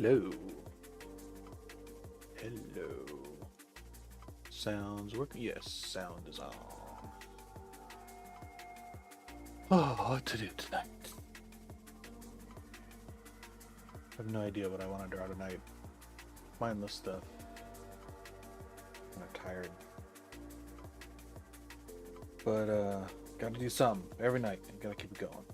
Hello. Hello. Sounds working? Yes, sound is on. Oh, what to do tonight? I have no idea what I want to draw tonight. Mindless stuff. I'm kind of tired. But, gotta do something every night. Gotta keep it going.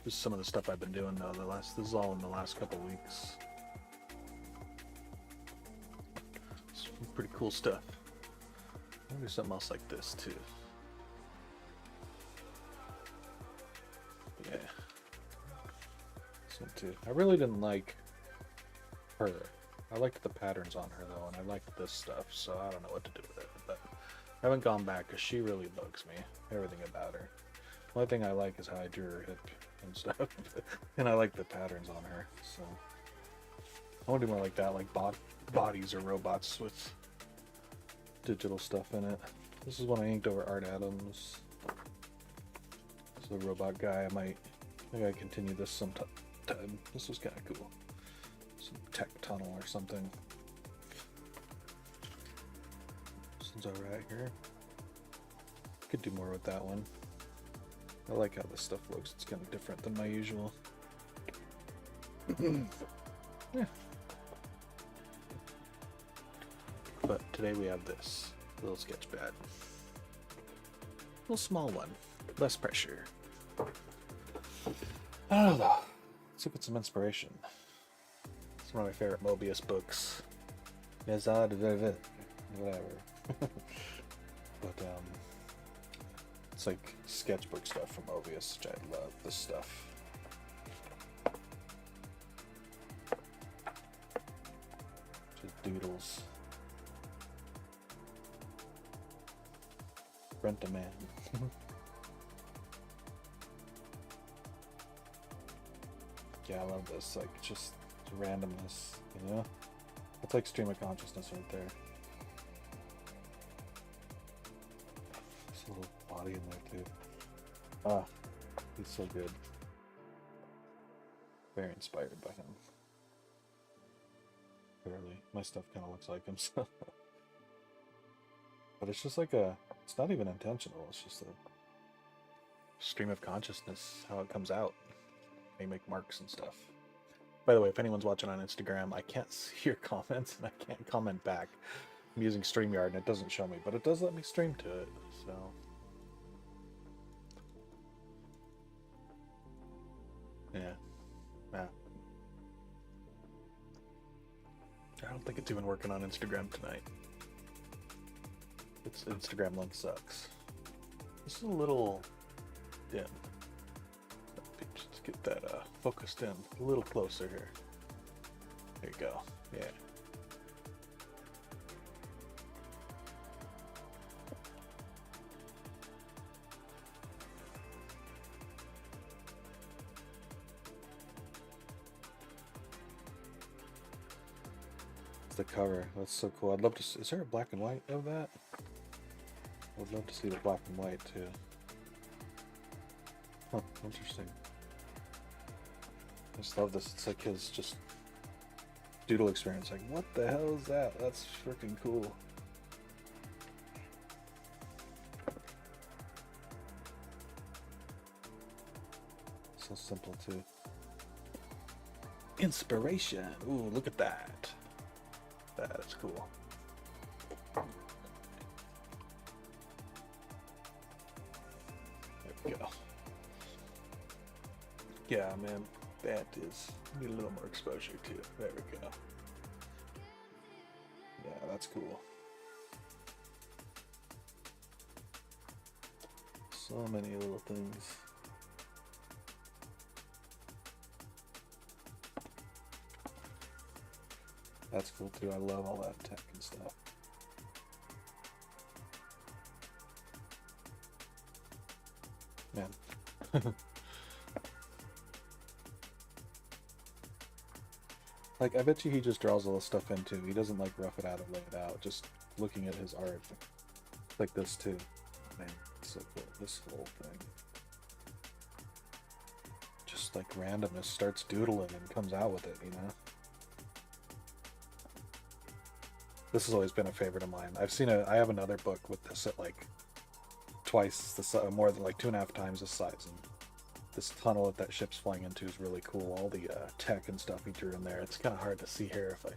This is some of the stuff I've been doing though. This is all in the last couple weeks. Some pretty cool stuff. I'll do something else like this too. Yeah. This one too. I really didn't like her. I liked the patterns on her though, and I liked this stuff, so I don't know what to do with it. But I haven't gone back because she really bugs me. Everything about her. The only thing I like is how I drew her hip and stuff. And I like the patterns on her, so I want to do more like that, like bodies or robots with digital stuff in it. This is one I inked over Art Adams. This is a robot guy. I gotta continue this sometime. This was kind of cool. Some tech tunnel or something. This one's alright here. Could do more with that one. I like how this stuff looks. It's kind of different than my usual. Yeah. But today we have this little sketch pad. Little small one. Less pressure. I don't know. Let's look at some inspiration. It's one of my favorite Mobius books. Yes, whatever. But it's like sketchbook stuff from Mobius, which I love this stuff. Just doodles. Rent a man. Yeah, I love this. Like, just randomness, you know? It's like stream of consciousness right there. This little body in there, too. Ah, he's so good. Very inspired by him. Clearly. My stuff kind of looks like him, so. But it's just like it's not even intentional. It's just a stream of consciousness, how it comes out. They make marks and stuff. By the way, if anyone's watching on Instagram, I can't see your comments and I can't comment back. I'm using StreamYard and it doesn't show me, but it does let me stream to it, so. Yeah. I don't think it's even working on Instagram tonight. Its Instagram link sucks. This is a little dim. Let's get that focused in a little closer here. There you go. Yeah. It's the cover. That's so cool. I'd love to see, is there a black and white of that? I'd love to see the black and white too. Huh, interesting. I just love this. It's like his just doodle experience. Like, what the hell is that? That's freaking cool. So simple too. Inspiration. Ooh, look at that. That is cool. There we go. Yeah, man, that is, need a little more exposure too. There we go. Yeah, that's cool. So many little things. That's cool too. I love all that tech and stuff. Man. Like, I bet you he just draws all this stuff in too. He doesn't like rough it out or lay it out. Just looking at his art. Like this too. Man, it's so cool. This whole thing. Just just like randomness, starts doodling and comes out with it, you know? This has always been a favorite of mine. I have another book with this at like twice the size, more than like 2.5 times the size. And this tunnel that ship's flying into is really cool. All the tech and stuff he drew in there. It's kind of hard to see here if I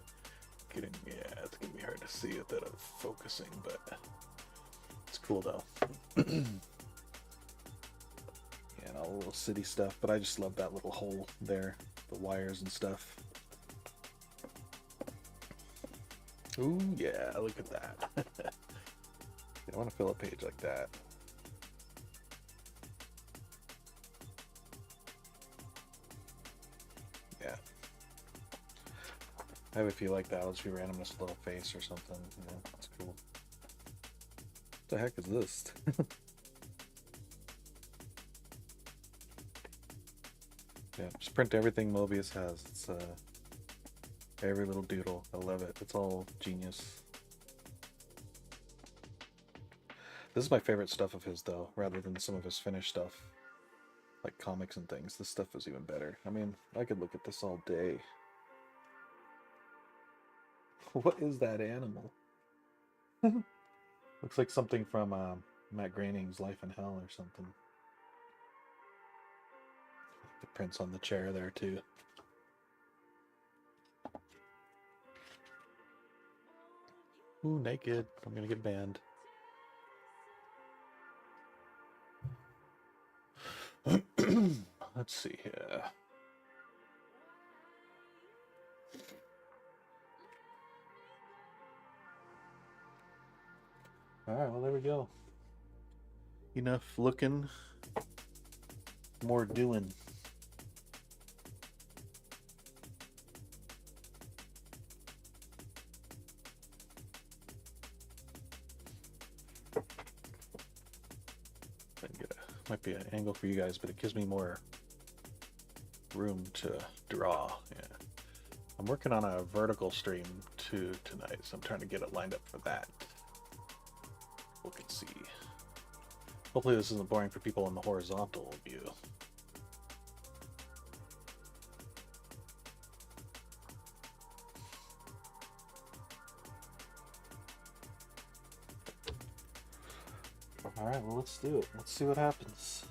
get in. Yeah, it's gonna be hard to see without it focusing, but it's cool though. Yeah, and all the little city stuff. But I just love that little hole there, the wires and stuff. Ooh, yeah, look at that. I want to fill a page like that. Yeah. I have a few like that. I'll just be randomness little face or something. Yeah, that's cool. What the heck is this? Yeah, just print everything Mobius has. It's every little doodle. I love it. It's all genius. This is my favorite stuff of his, though, rather than some of his finished stuff, like comics and things. This stuff is even better. I mean, I could look at this all day. What is that animal? Looks like something from Matt Groening's Life in Hell or something. The prints on the chair there, too. Ooh, naked. I'm gonna get banned. Let's see here. Alright, well, there we go. Enough looking, more doing. Might be an angle for you guys, but it gives me more room to draw. Yeah, I'm working on a vertical stream too tonight, so I'm trying to get it lined up for that. We can see. Hopefully this isn't boring for people in the horizontal view. All right, well, let's do it. Let's see what happens.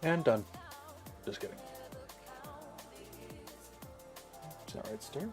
And done. Just kidding. It's alright, start.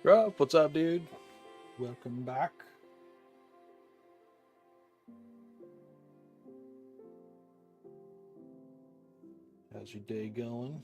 Rob, what's up, dude? Welcome back. How's your day going?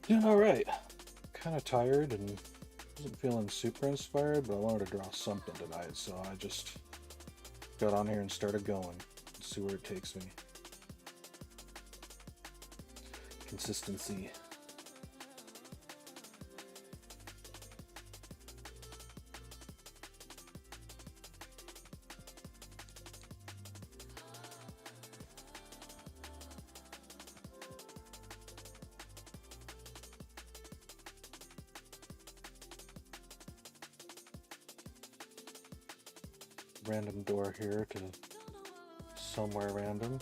Doing all right. Kind of tired and wasn't feeling super inspired, but I wanted to draw something tonight, so I just got on here and started going. See where it takes me. Consistency. random door here to somewhere random.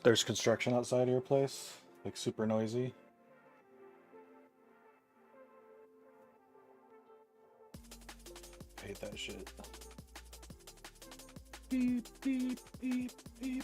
There's construction outside your place, like super noisy. I hate that shit. Beep, beep, beep, beep.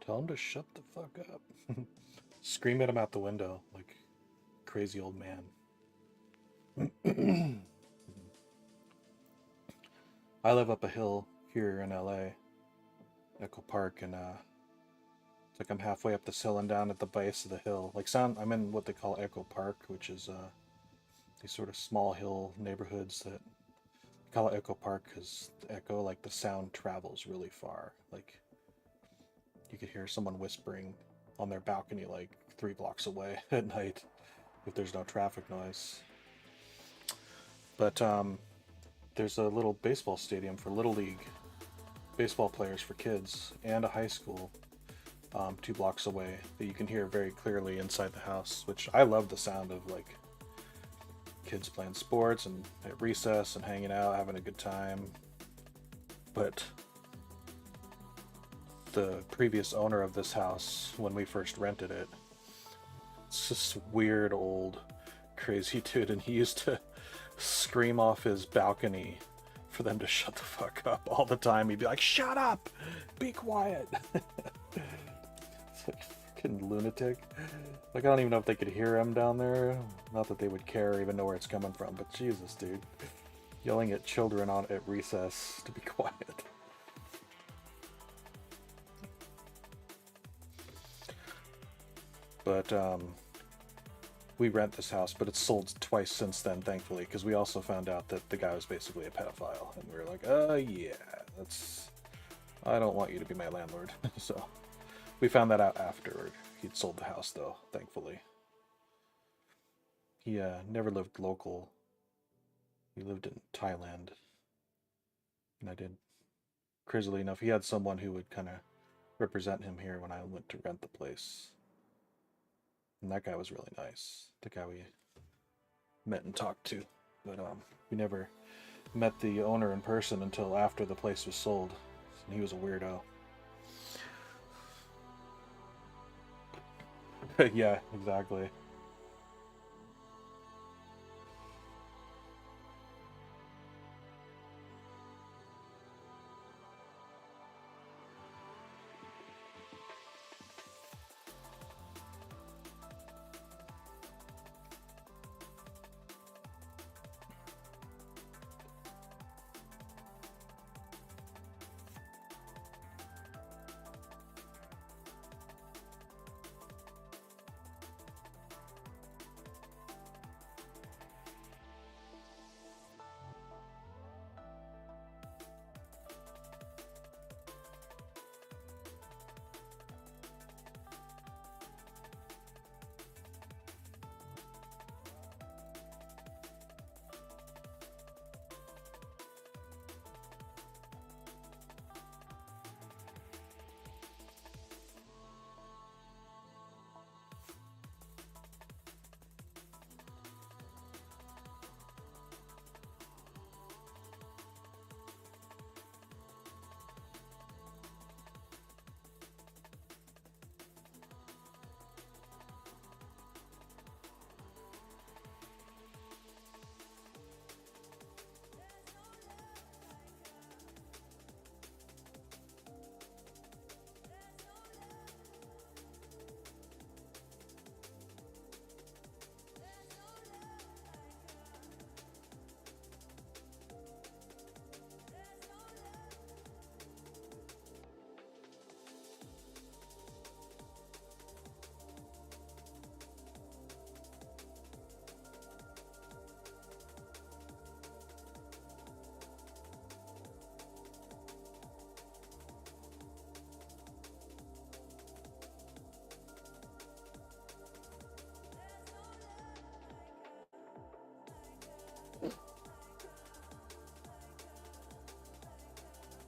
Tell him to shut the fuck up. Scream at him out the window like crazy old man. I live up a hill here in LA, Echo Park, and it's like I'm halfway up this hill and down at the base of the hill. I'm in what they call Echo Park, which is these sort of small hill neighborhoods that call it Echo Park because the echo, like the sound, travels really far. Like you could hear someone whispering on their balcony like 3 blocks away at night if there's no traffic noise. But there's a little baseball stadium for Little League baseball players for kids and a high school 2 blocks away that you can hear very clearly inside the house, which I love the sound of, like kids playing sports and at recess and hanging out, having a good time. But the previous owner of this house, when we first rented it, it's this weird old crazy dude, and he used to scream off his balcony for them to shut the fuck up all the time. He'd be like, "Shut up! Be quiet!" It's like fucking lunatic. Like, I don't even know if they could hear him down there. Not that they would care or even know where it's coming from, but Jesus, dude. Yelling at children at recess to be quiet. But we rent this house, but it's sold twice since then, thankfully, because we also found out that the guy was basically a pedophile, and we were like, yeah, I don't want you to be my landlord. So we found that out after he'd sold the house, though, thankfully. He never lived local. He lived in Thailand, and I did. Crazily enough, he had someone who would kind of represent him here when I went to rent the place. And that guy was really nice. The guy we met and talked to. But we never met the owner in person until after the place was sold. And he was a weirdo. Yeah, exactly.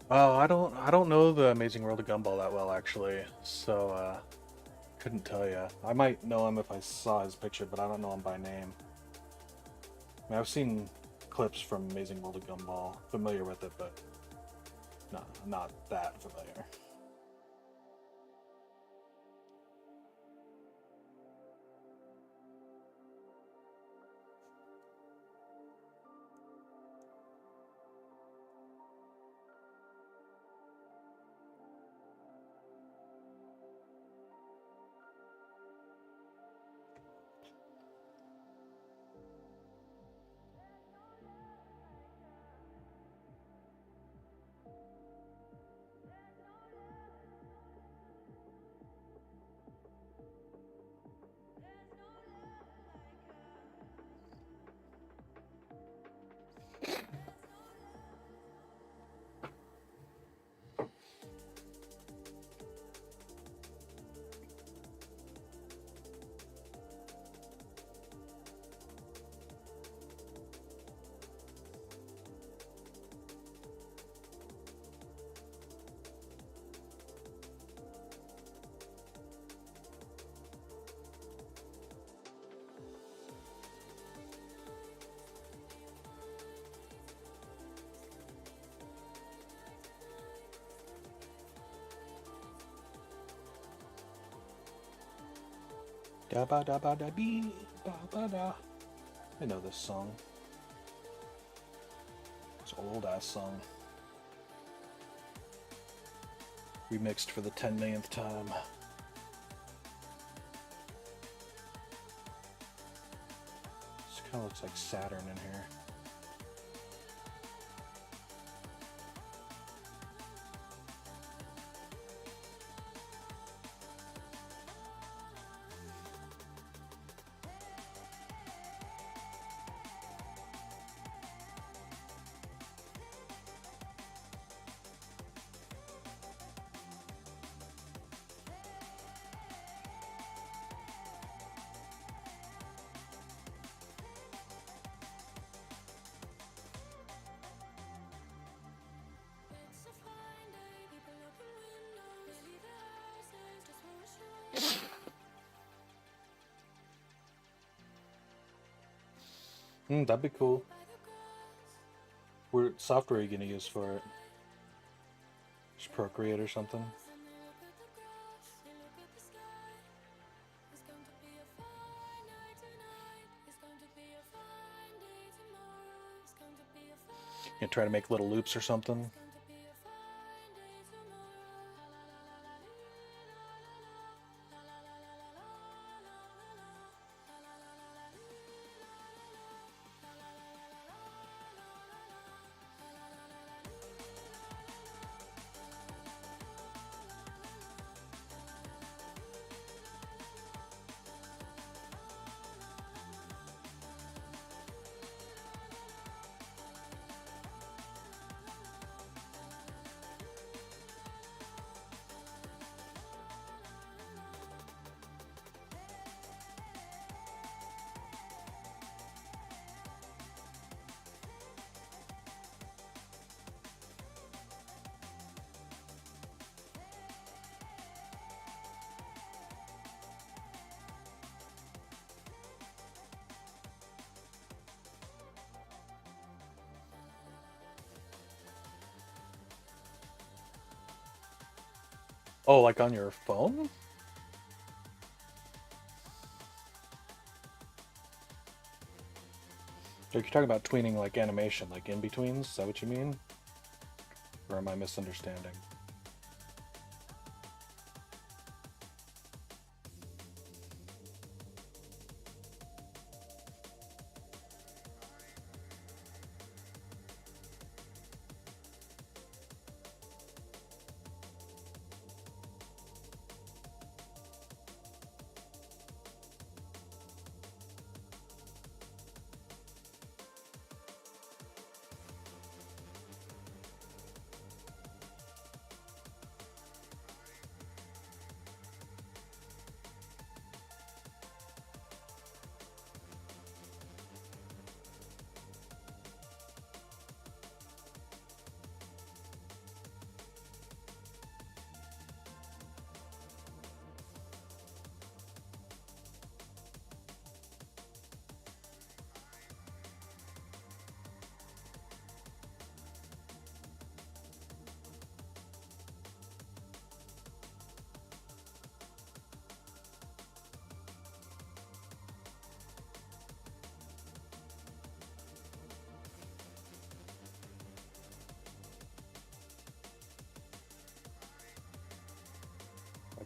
I don't know the Amazing World of Gumball that well actually, so couldn't tell you. I might know him if I saw his picture, but I don't know him by name. I mean, I've seen clips from Amazing World of Gumball, familiar with it, but not that familiar. Da ba da ba da bee ba ba da. I know this song. It's an old ass song. Remixed for the 10 millionth time. This kind of looks like Saturn in here. That'd be cool. What software are you gonna use for it? Just Procreate or something? You try to make little loops or something? Oh, like on your phone? Like you're talking about tweening like animation, like in-betweens? Is that what you mean? Or am I misunderstanding?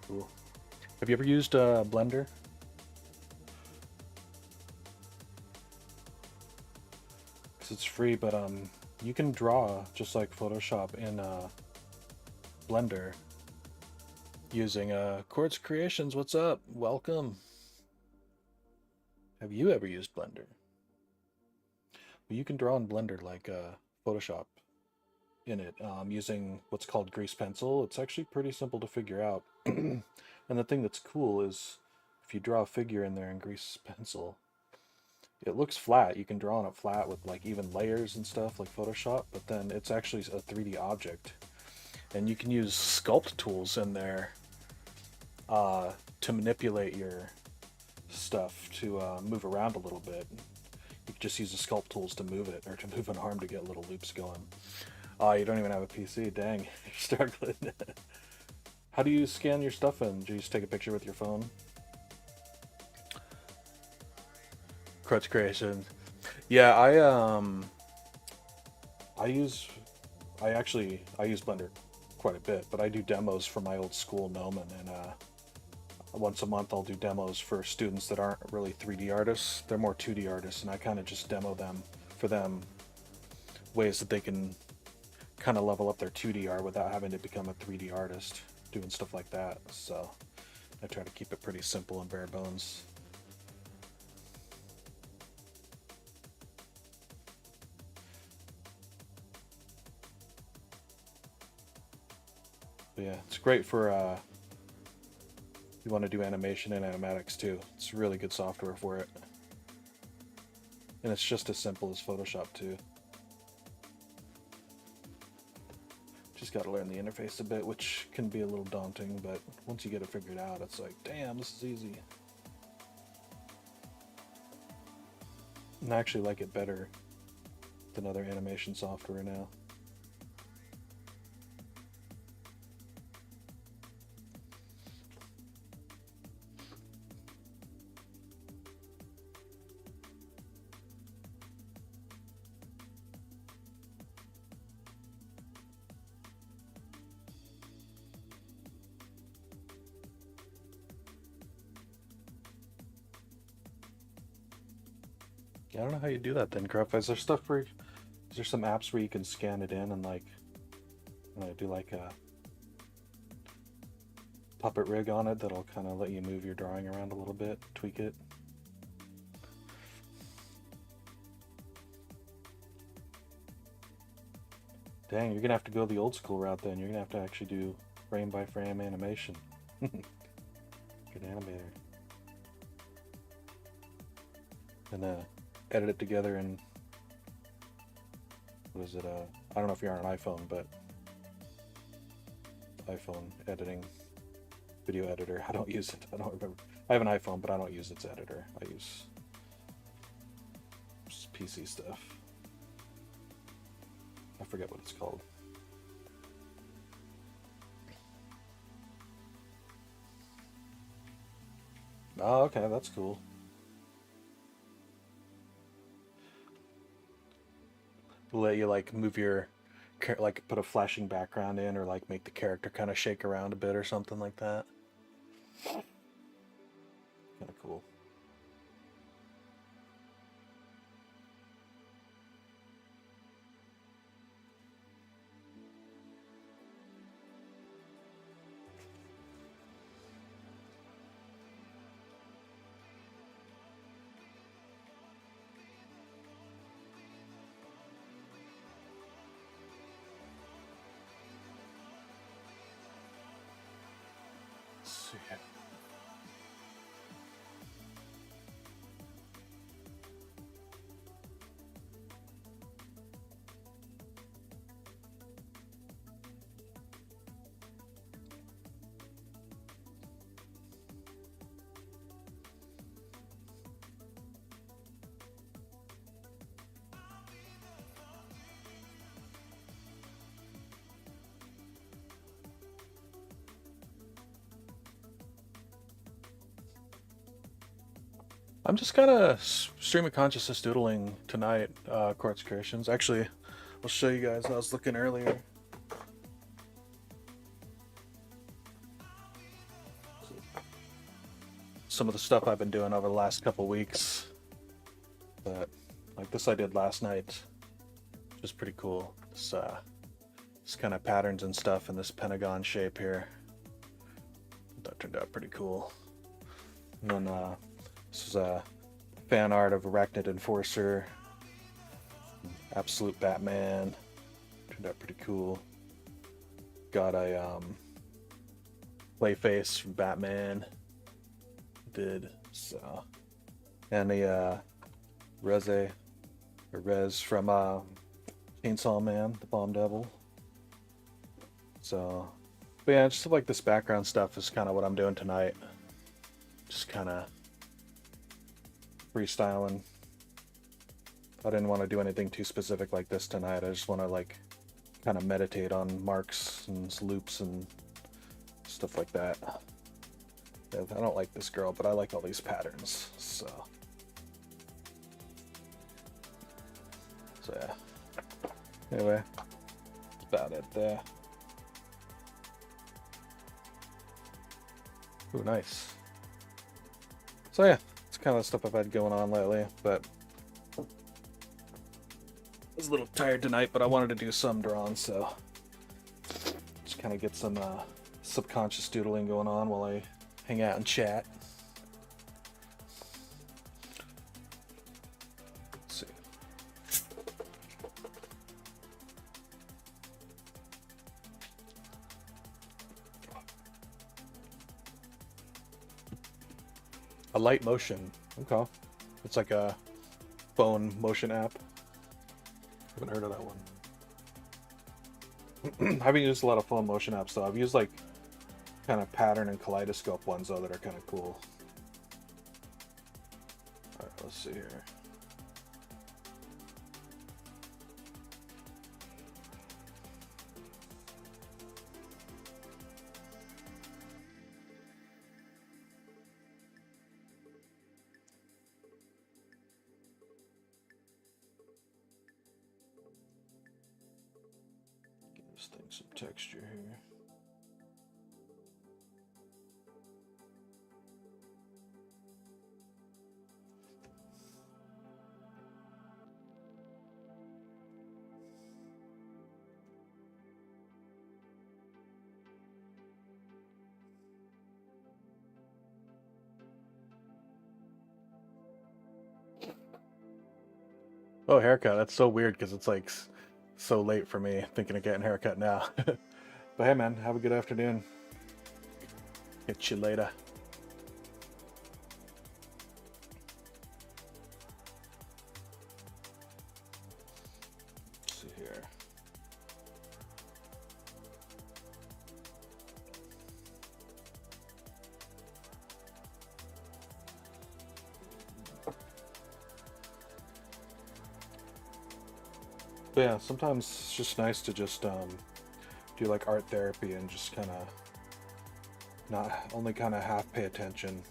cool. Have you ever used Blender? Because it's free, but you can draw just like Photoshop in Blender using Quartz Creations. What's up? Welcome. Have you ever used Blender? Well, you can draw in Blender like Photoshop in it using what's called grease pencil. It's actually pretty simple to figure out. And the thing that's cool is if you draw a figure in there in grease pencil, it looks flat. You can draw on it flat with like even layers and stuff like Photoshop, but then it's actually a 3D object. And you can use sculpt tools in there to manipulate your stuff to move around a little bit. You can just use the sculpt tools to move it, or to move an arm to get little loops going. Oh, you don't even have a PC. Dang, you're struggling. How do you scan your stuff in? Do you just take a picture with your phone? Crutch Creation. Yeah, I use Blender quite a bit, but I do demos for my old school Gnomon, and once a month I'll do demos for students that aren't really 3D artists. They're more 2D artists, and I kind of just demo them for them ways that they can kind of level up their 2D art without having to become a 3D artist, doing stuff like that. So I try to keep it pretty simple and bare bones. But yeah, it's great for you want to do animation and animatics too. It's really good software for it. And it's just as simple as Photoshop too. Just got to learn the interface a bit, which can be a little daunting, but once you get it figured out, it's like, damn, this is easy. And I actually like it better than other animation software now. I don't know how you do that then, Gruff. Is there some apps where you can scan it in and like do like a puppet rig on it that'll kind of let you move your drawing around a little bit, tweak it? Dang, you're gonna have to go the old school route then. You're gonna have to actually do frame by frame animation. Good animator. And edit it together in, what is it, I don't know if you're on an iPhone, but iPhone editing, video editor. I don't use it. I don't remember. I have an iPhone, but I don't use its editor. I use just PC stuff. I forget what it's called. Oh, okay, that's cool. Let you like move your like put a flashing background in, or like make the character kind of shake around a bit or something like that. Kind of cool. Let's see. I'm just kind of stream of consciousness doodling tonight, Quartz Creations. Actually, I'll show you guys. I was looking earlier. some of the stuff I've been doing over the last couple weeks. But like this I did last night, which is pretty cool. This kind of patterns and stuff in this pentagon shape here. That turned out pretty cool. And then this is a fan art of Arachnid Enforcer, Absolute Batman. Turned out pretty cool. Got a Clayface from Batman. Did so, and the Rez from Chainsaw Man, the Bomb Devil. So, but yeah, just like this background stuff is kind of what I'm doing tonight. Just kind of freestyling. I didn't want to do anything too specific like this tonight. I just want to like kind of meditate on marks and loops and stuff like that. Yeah, I don't like this girl, but I like all these patterns. So yeah. Anyway, that's about it there. Ooh, nice. So yeah, it's kind of the stuff I've had going on lately, but I was a little tired tonight, but I wanted to do some drawing, so just kind of get some subconscious doodling going on while I hang out and chat. Let's see. A light motion. Okay. It's like a phone motion app. Haven't heard of that one. I haven't used a lot of phone motion apps though. I've used like kind of pattern and kaleidoscope ones though that are kind of cool. Alright, let's see here. Give this thing some texture here. Oh, haircut. That's so weird because it's like so late for me thinking of getting a haircut now. But hey, man, have a good afternoon. Catch you later. Let's see here. But yeah, sometimes it's just nice to just do like art therapy and just kind of not only kind of half pay attention,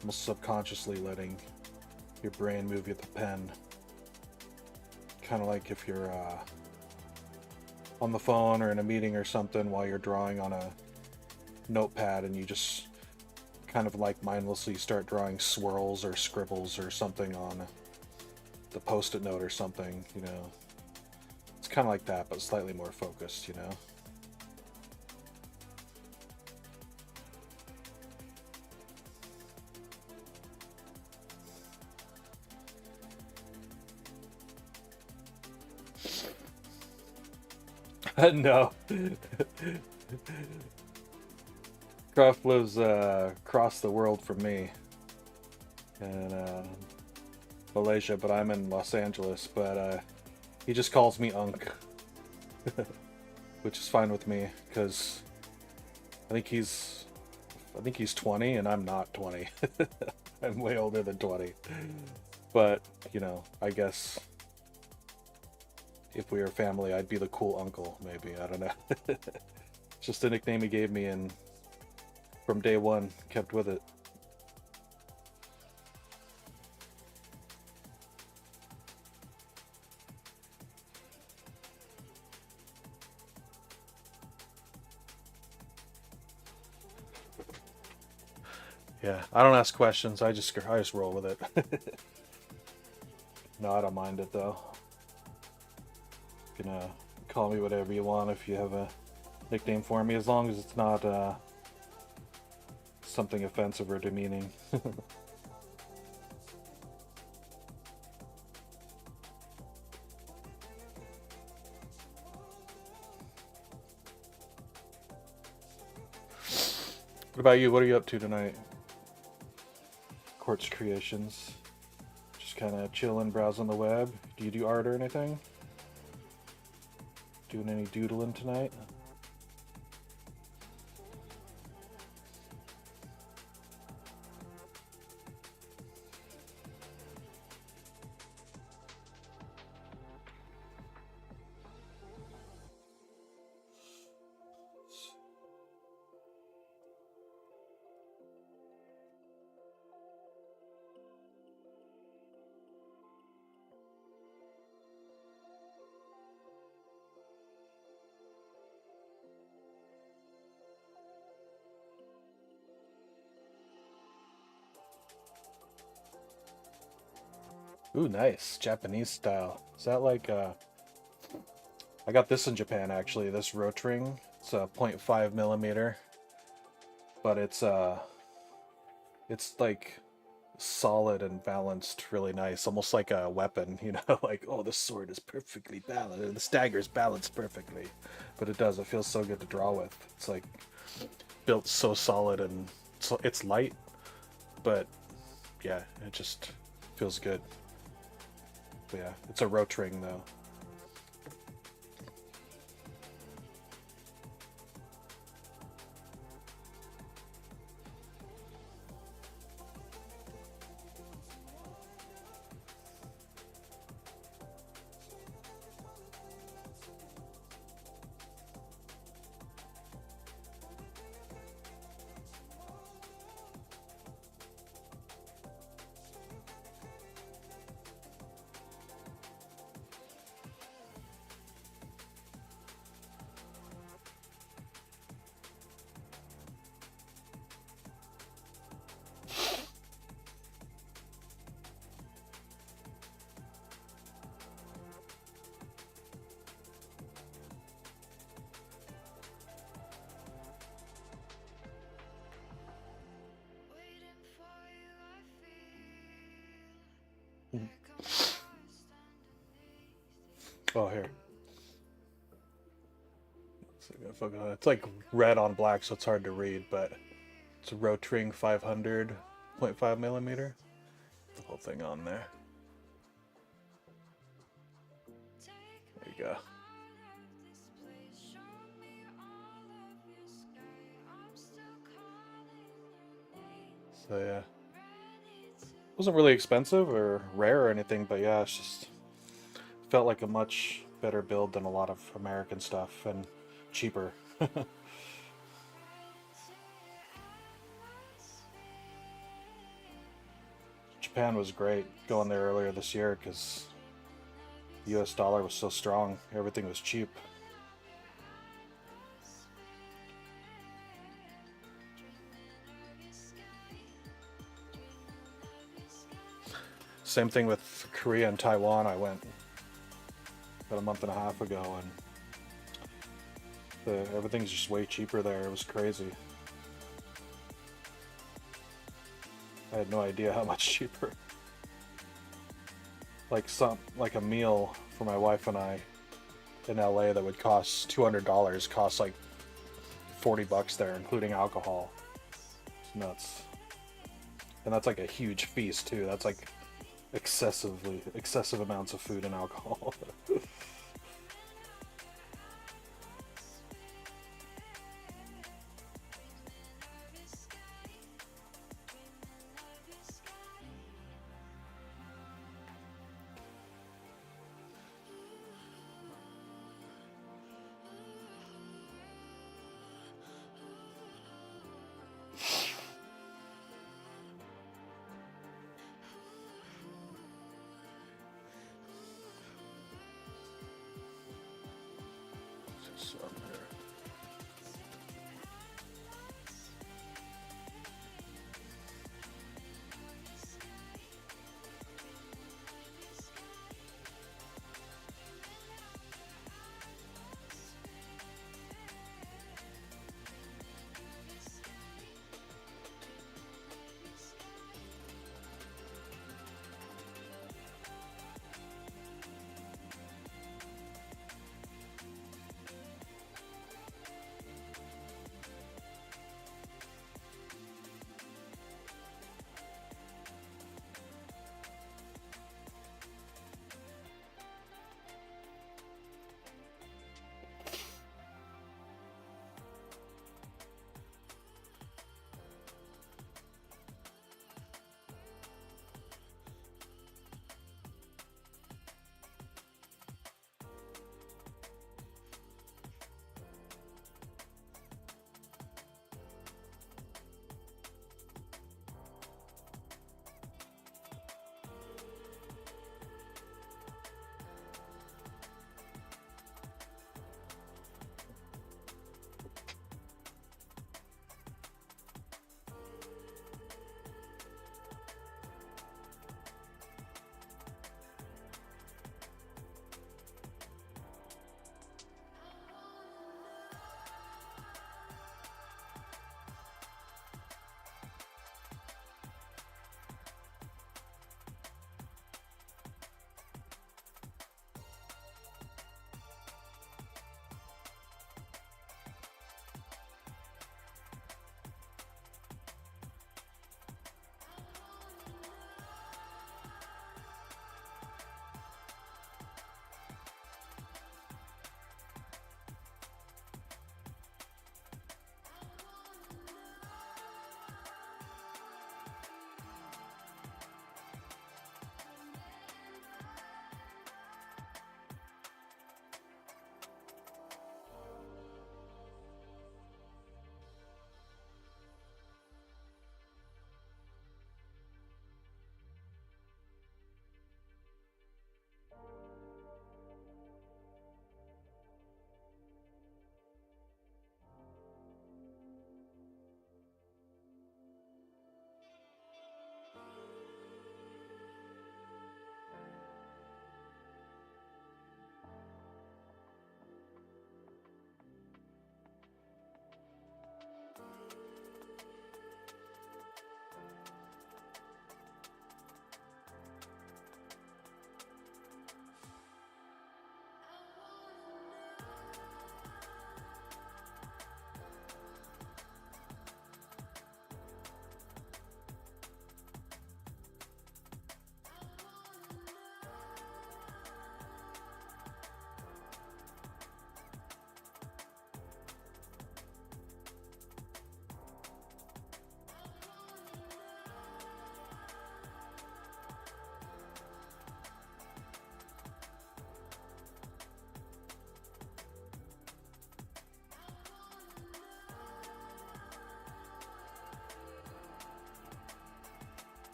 almost subconsciously letting your brain move with the pen. Kind of like if you're on the phone or in a meeting or something while you're drawing on a notepad and you just kind of like mindlessly start drawing swirls or scribbles or something on the post-it note or something, you know. It's kind of like that, but slightly more focused, you know. No. Croft lives across the world from me in Malaysia, but I'm in Los Angeles. But he just calls me Unk, which is fine with me because I think he's 20 and I'm not 20. I'm way older than 20. But you know, I guess if we were family, I'd be the cool uncle, maybe. I don't know. Just a nickname he gave me, and from day one, kept with it. Yeah, I don't ask questions. I just roll with it. No, I don't mind it though. You can call me whatever you want if you have a nickname for me, as long as it's not something offensive or demeaning. What about you? What are you up to tonight? Quartz Creations. Just kind of chilling, browsing the web. Do you do art or anything? Doing any doodling tonight? Ooh, nice. Japanese style. Is that like I got this in Japan actually, this roach ring. It's a 0.5 millimeter, but it's like solid and balanced really nice, almost like a weapon, you know, like, oh, this sword is perfectly balanced, the dagger is balanced perfectly. But it feels so good to draw with. It's like built so solid, and so it's light, but yeah, it just feels good. But yeah, it's a roach ring though. Oh, here. It's like red on black, so it's hard to read, but it's a Rotring 500 0.5 millimeter. The whole thing on there. There you go. So yeah, wasn't really expensive or rare or anything, but yeah, it's just felt like a much better build than a lot of American stuff, and cheaper. Japan was great going there earlier this year because the US dollar was so strong, everything was cheap. Same thing with Korea and Taiwan. I went about a month and a half ago, and everything's just way cheaper there. It was crazy. I had no idea how much cheaper. Like a meal for my wife and I in LA that would cost $200 costs like $40 there, including alcohol. It's nuts. And that's like a huge feast too. That's like excessive amounts of food and alcohol.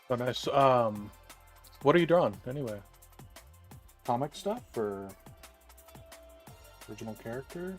Oh, nice. What are you drawing anyway? Comic stuff or original character?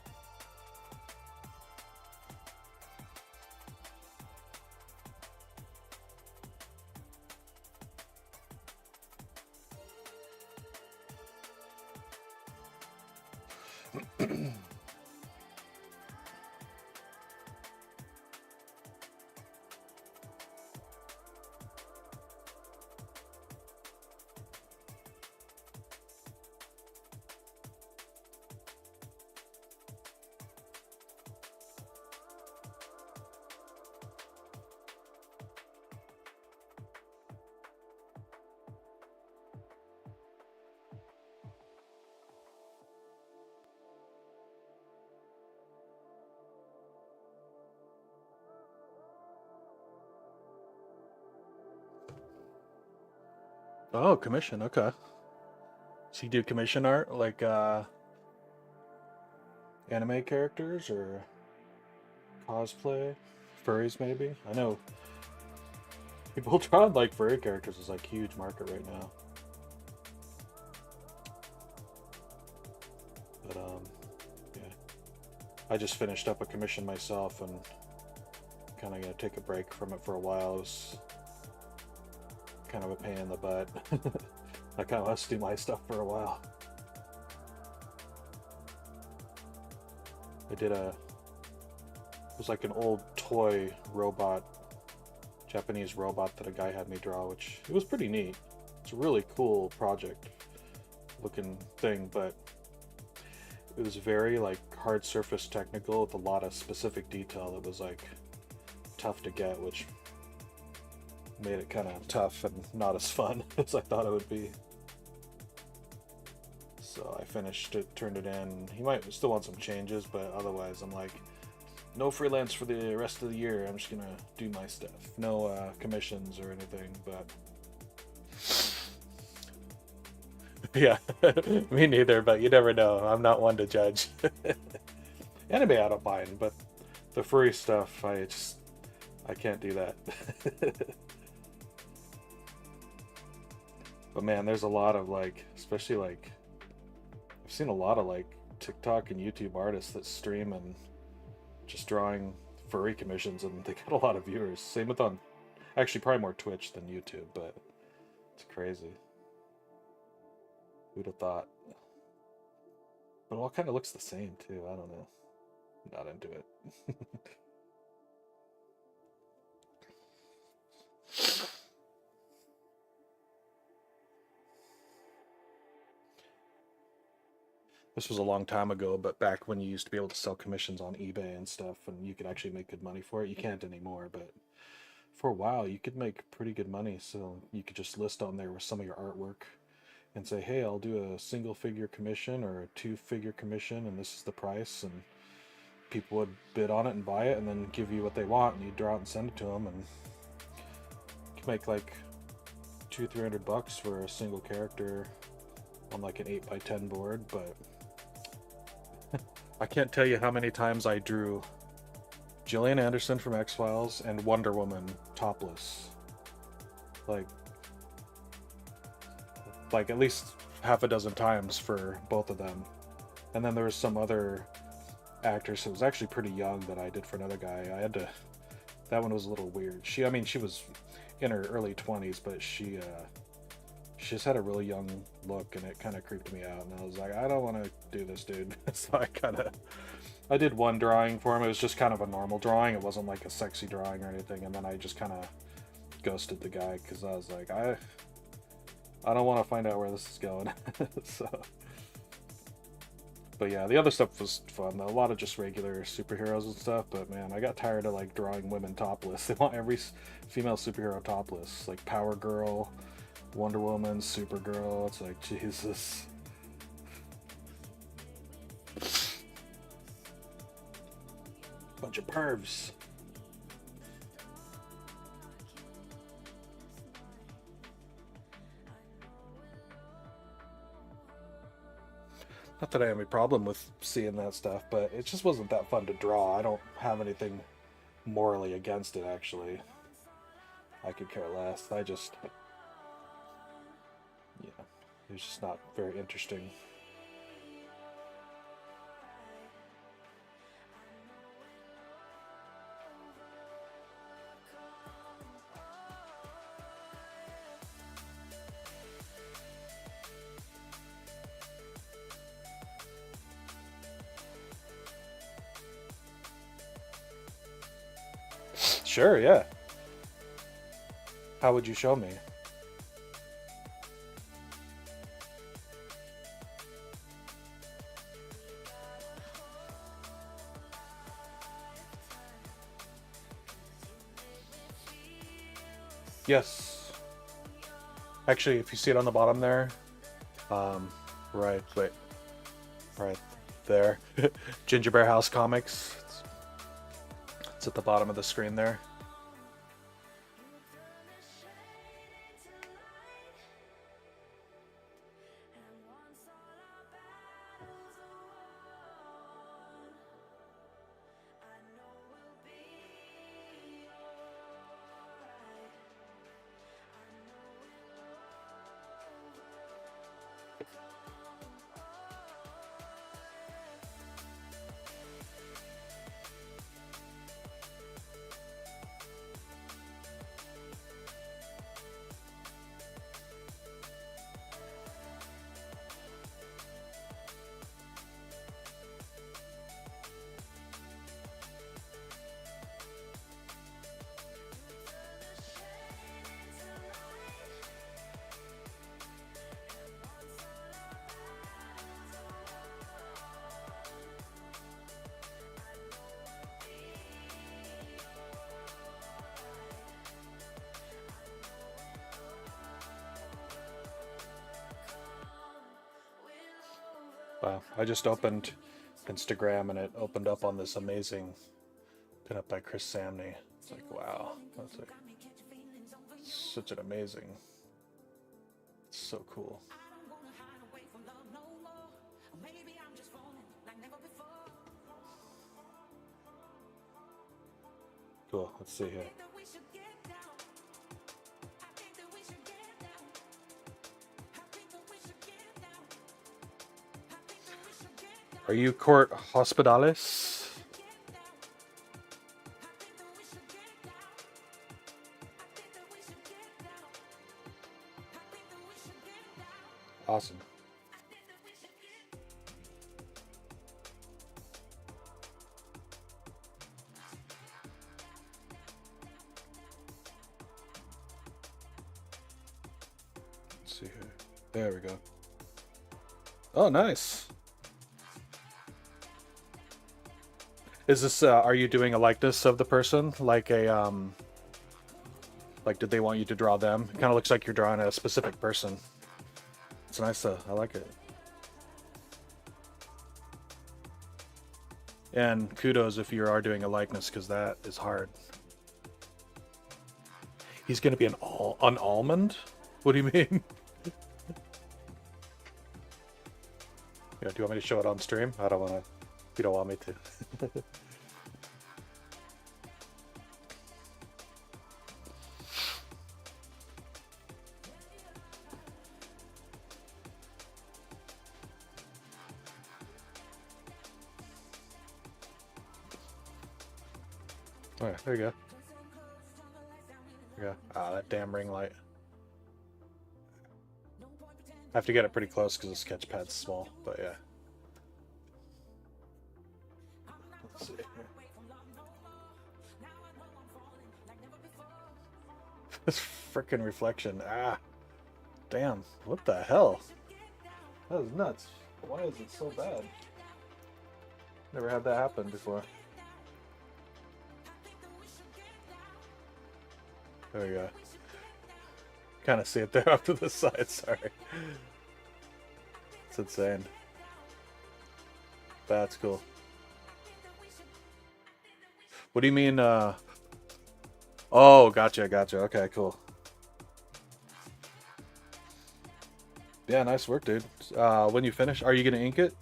Oh, commission. Okay. So you do commission art like anime characters or cosplay, furries maybe? I know people draw like furry characters is like huge market right now. But yeah. I just finished up a commission myself and kind of gonna take a break from it for a while. It was kind of a pain in the butt. I kind of want to do my stuff for a while. I did a, it was like an old toy robot, Japanese robot that a guy had me draw, which it was pretty neat. It's a really cool project looking thing, but it was very like hard surface technical with a lot of specific detail that was like tough to get, which made it kind of tough and not as fun as I thought it would be. So I finished it, turned it in. He might still want some changes, but otherwise I'm like, no freelance for the rest of the year. I'm just gonna do my stuff. No commissions or anything, but yeah, me neither. But you never know. I'm not one to judge. Anime I don't mind, but the furry stuff, I can't do that. But man, there's a lot of like, especially like, I've seen a lot of like TikTok and YouTube artists that stream and just drawing furry commissions, and they get a lot of viewers. Same with on, actually probably more Twitch than YouTube, but it's crazy. Who'd have thought? But it all kind of looks the same too. I don't know. Not into it. This was a long time ago, but back when you used to be able to sell commissions on eBay and stuff, and you could actually make good money for it. You can't anymore, but for a while you could make pretty good money. So you could just list on there with some of your artwork and say, hey, I'll do a single figure commission or a two-figure commission, and this is the price. And people would bid on it and buy it and then give you what they want, and you draw it and send it to them, and you can make like $200-300 for a single character on like an 8x10 board. But I can't tell you how many times I drew Gillian Anderson from X-Files and Wonder Woman topless. Like at least half a dozen times for both of them. And then there was some other actress who was actually pretty young that I did for another guy. I had to, that one was a little weird. I mean, she was in her early 20s, but she just had a really young look, and it kind of creeped me out. And I was like, I don't want to do this, dude. So I did one drawing for him. It was just kind of a normal drawing. It wasn't like a sexy drawing or anything. And then I just kind of ghosted the guy because I was like, I don't want to find out where this is going. So, but yeah, the other stuff was fun. A lot of just regular superheroes and stuff. But man, I got tired of like drawing women topless. They want every female superhero topless, like Power Girl, Wonder Woman, Supergirl. It's like, Jesus. Bunch of pervs. Not that I have any problem with seeing that stuff, but it just wasn't that fun to draw. I don't have anything morally against it, actually. I could care less. I just, yeah, it's just not very interesting. Sure, yeah. How would you show me? Yes. Actually, if you see it on the bottom there, right, wait, right there, Ginger Bear House Comics. It's at the bottom of the screen there. Wow, I just opened Instagram and it opened up on this amazing pinup by Chris Samney. It's like, wow, that's like such an amazing, it's so cool. Cool, let's see here. Are you Court Hospitalis? Awesome. Let's see here. There we go. Oh, nice. Is this, are you doing a likeness of the person? Like a, like did they want you to draw them? It kind of looks like you're drawing a specific person. It's nice, I like it. And kudos if you are doing a likeness, because that is hard. He's gonna be an almond? What do you mean? Yeah, do you want me to show it on stream? I don't wanna, you don't want me to. Alright, there you go. There you go. Ah, that damn ring light. I have to get it pretty close because the sketch pad's small, but yeah. Let's see. This frickin' reflection. Ah. Damn. What the hell? That is nuts. Why is it so bad? Never had that happen before. There we go. Kind of see it there off to the side, sorry. It's insane. That's cool. What do you mean, oh, gotcha. Okay, cool. Yeah, nice work, dude. When you finish, are you gonna ink it?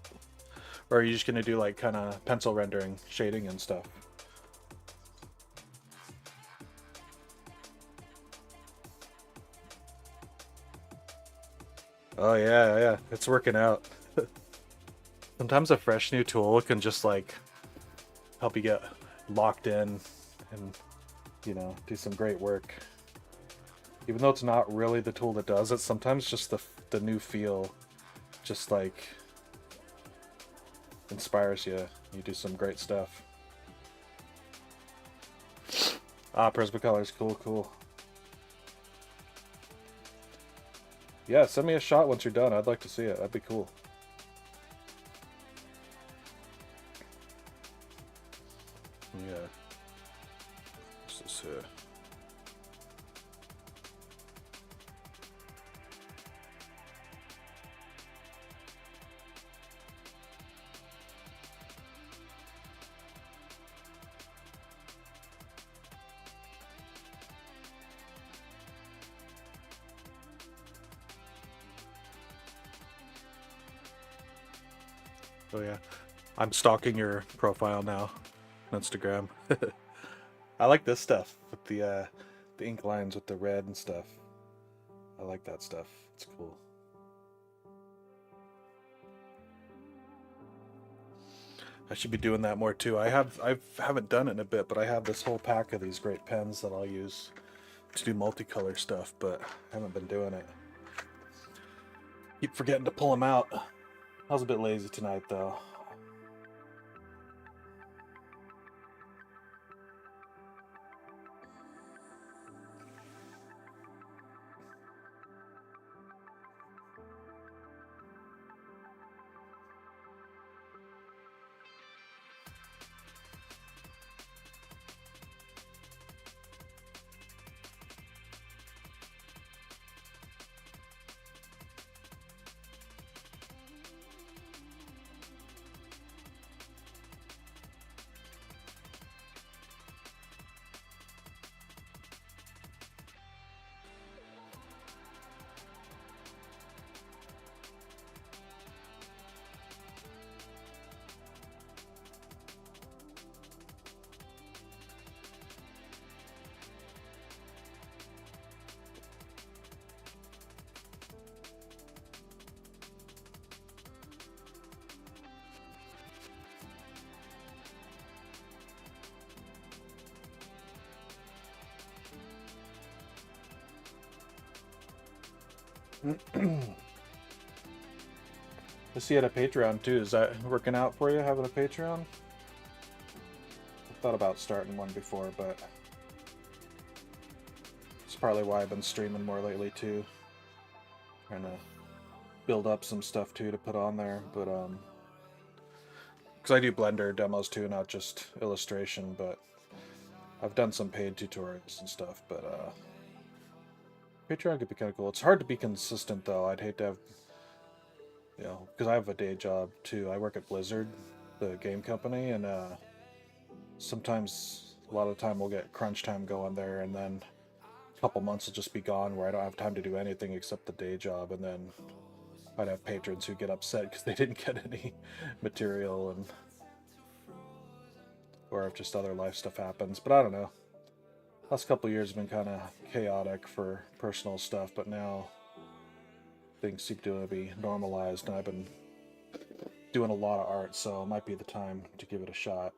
Or are you just gonna do like kind of pencil rendering, shading and stuff? Oh yeah, yeah, it's working out. Sometimes a fresh new tool can just like help you get locked in and do some great work. Even though it's not really the tool that does it, sometimes just the new feel just like inspires you. You do some great stuff. Ah, Prismacolor's cool, cool. Yeah, send me a shot once you're done. I'd like to see it. That'd be cool. Yeah. What's this here? Oh yeah, I'm stalking your profile now on Instagram. I like this stuff with the ink lines with the red and stuff. I like that stuff. It's cool. I should be doing that more too. I haven't done it in a bit, but I have this whole pack of these great pens that I'll use to do multicolor stuff, but I haven't been doing it. Keep forgetting to pull them out. I was a bit lazy tonight though. I see you had a Patreon too. Is that working out for you, having a Patreon? I thought about starting one before, but it's partly why I've been streaming more lately too. Trying to build up some stuff too to put on there, but because I do Blender demos too, not just illustration, but I've done some paid tutorials and stuff, but Patreon could be kind of cool. It's hard to be consistent though. I'd hate to have, because I have a day job too. I work at Blizzard, the game company, and sometimes a lot of the time we'll get crunch time going there, and then a couple months will just be gone where I don't have time to do anything except the day job, and then I'd have patrons who get upset because they didn't get any material, and or if just other life stuff happens. But I don't know. Last couple of years have been kind of chaotic for personal stuff, but now things seem to be normalized, and I've been doing a lot of art, so it might be the time to give it a shot.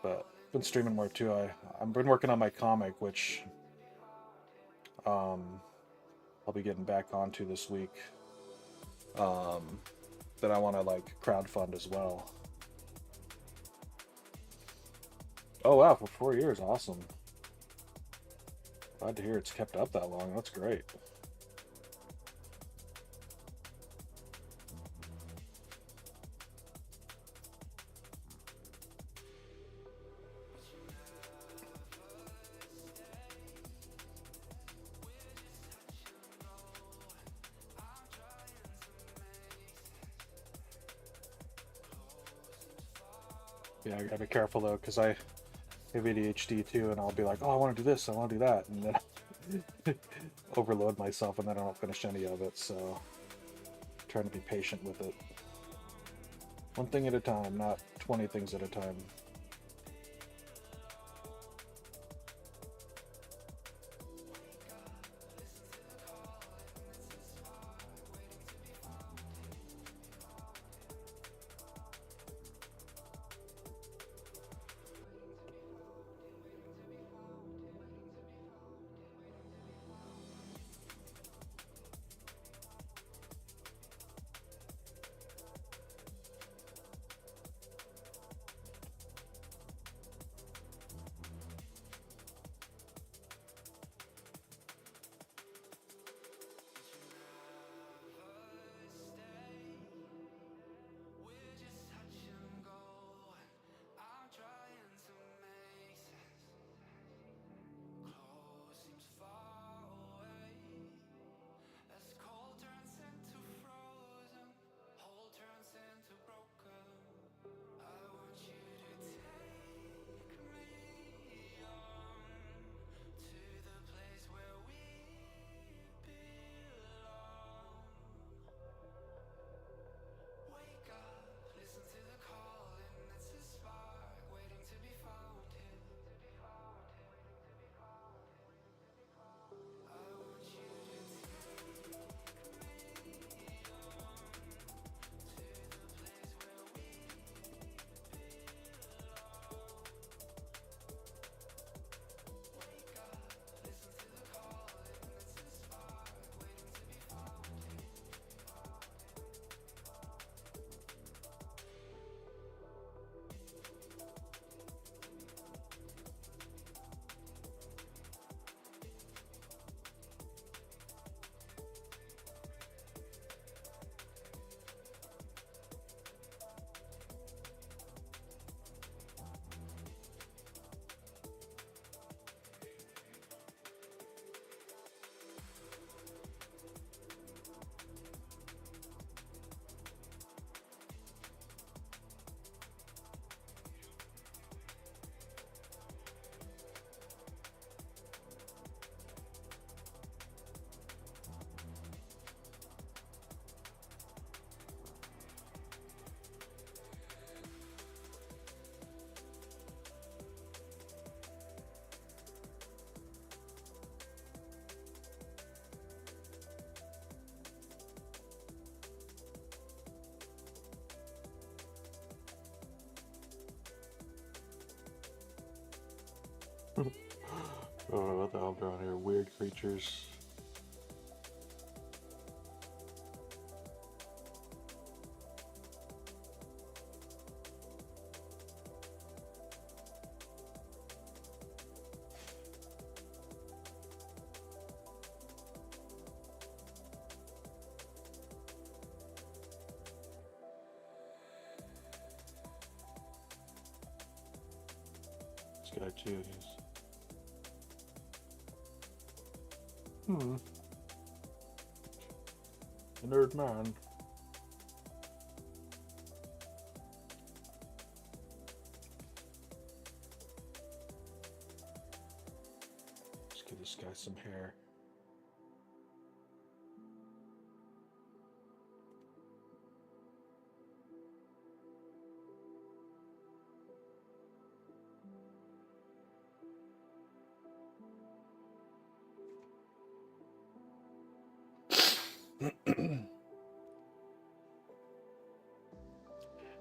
But I've been streaming more too. I've been working on my comic, which I'll be getting back onto this week. That I want to like crowdfund as well. Oh wow, for 4 years, awesome. Glad to hear it's kept up that long. That's great. Yeah, I gotta be careful though, because I have ADHD too, and I'll be like, oh, I want to do this, I want to do that, and then overload myself, and then I don't finish any of it. So, I'm trying to be patient with it. One thing at a time, not 20 things at a time. Oh, what the hell around here? Weird creatures. This guy too, he's... A nerd man. Let's give this guy some hair.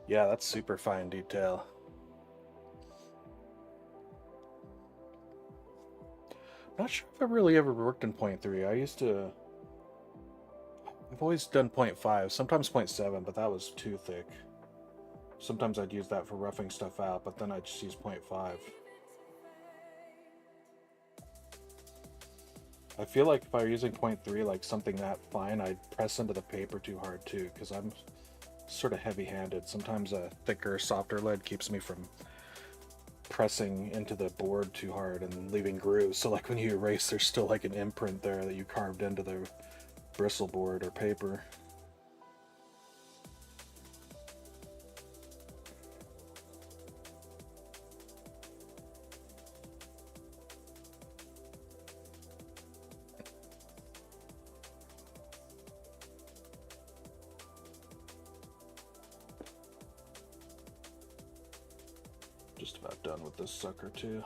Yeah, that's super fine detail. Not sure if I've really ever worked in 0.3. I've always done 0.5, sometimes 0.7, but that was too thick. Sometimes I'd use that for roughing stuff out, but then I'd just use 0.5. I feel like if I were using 0.3, like something that fine, I'd press into the paper too hard too, because I'm sort of heavy-handed. Sometimes a thicker, softer lead keeps me from pressing into the board too hard and leaving grooves. So like when you erase, there's still like an imprint there that you carved into the bristle board or paper. Just about done with this sucker too.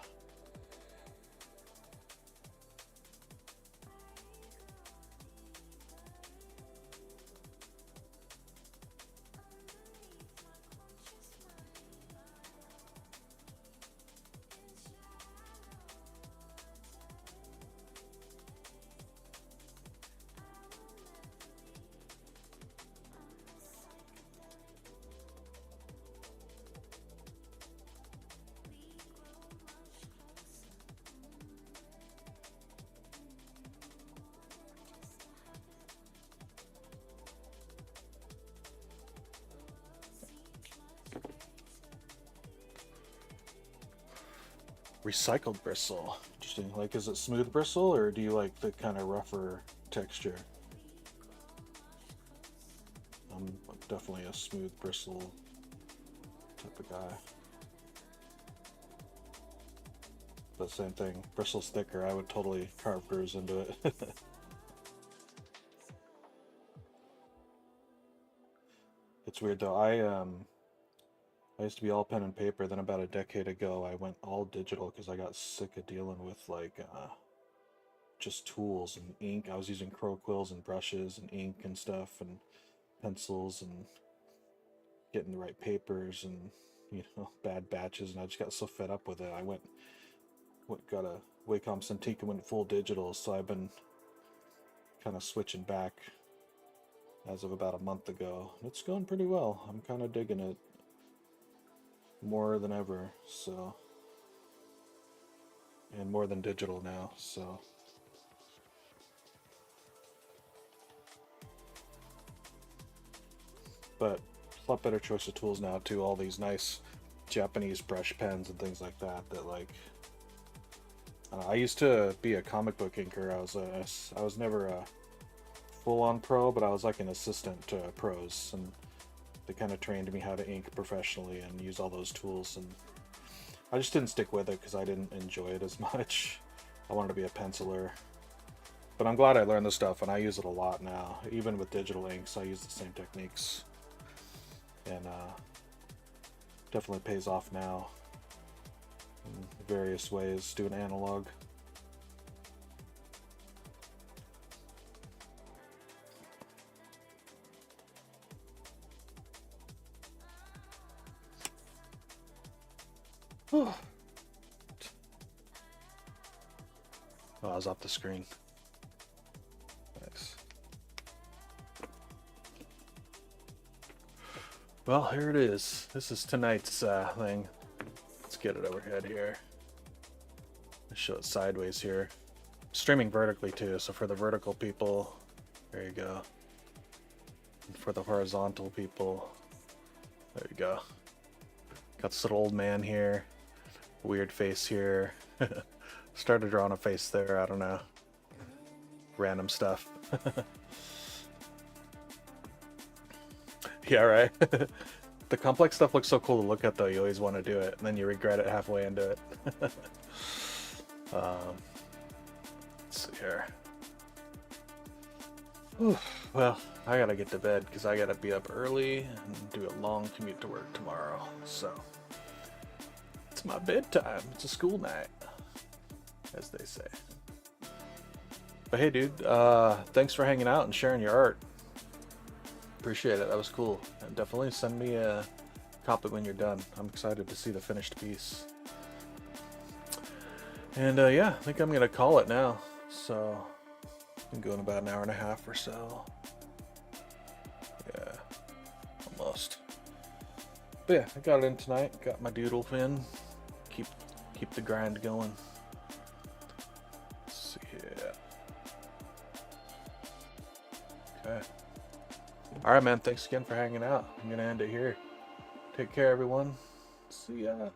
Recycled bristle. Interesting. Like, is it smooth bristle or do you like the kind of rougher texture? I'm definitely a smooth bristle type of guy. But same thing, bristle's thicker, I would totally carve grooves into it. It's weird though. I used to be all pen and paper. Then about a decade ago, I went all digital because I got sick of dealing with like just tools and ink. I was using crow quills and brushes and ink and stuff and pencils and getting the right papers and bad batches. And I just got so fed up with it. I got a Wacom Cintiq and went full digital. So I've been kind of switching back as of about a month ago. It's going pretty well. I'm kind of digging it more than ever, so, and more than digital now, so. But a lot better choice of tools now too. All these nice Japanese brush pens and things like that. That like, I used to be a comic book inker. I was never a full-on pro, but I was like an assistant to pros, and they kind of trained me how to ink professionally and use all those tools, and I just didn't stick with it because I didn't enjoy it as much. I wanted to be a penciler. But I'm glad I learned this stuff, and I use it a lot now. Even with digital inks, I use the same techniques. And definitely pays off now in various ways, doing analog. Oh, I was off the screen. Nice. Well, here it is. This is tonight's thing. Let's get it overhead here. Let's show it sideways here. Streaming vertically too, so for the vertical people, there you go. And for the horizontal people, there you go. Got this little old man here. Weird face here. Started drawing a face there, I don't know. Random stuff. Yeah, right? The complex stuff looks so cool to look at though, you always want to do it, and then you regret it halfway into it. Let's see here. Whew. Well, I gotta get to bed because I gotta be up early and do a long commute to work tomorrow, so it's my bedtime. It's a school night, as they say. But hey dude, thanks for hanging out and sharing your art. Appreciate it, that was cool. And definitely send me a copy when you're done. I'm excited to see the finished piece. And yeah, I think I'm gonna call it now. So, I'm going about an hour and a half or so. Yeah, almost. But yeah, I got it in tonight. Got my doodle in. Keep the grind going. Let's see here. Okay. All right, man. Thanks again for hanging out. I'm gonna end it here. Take care, everyone. See ya.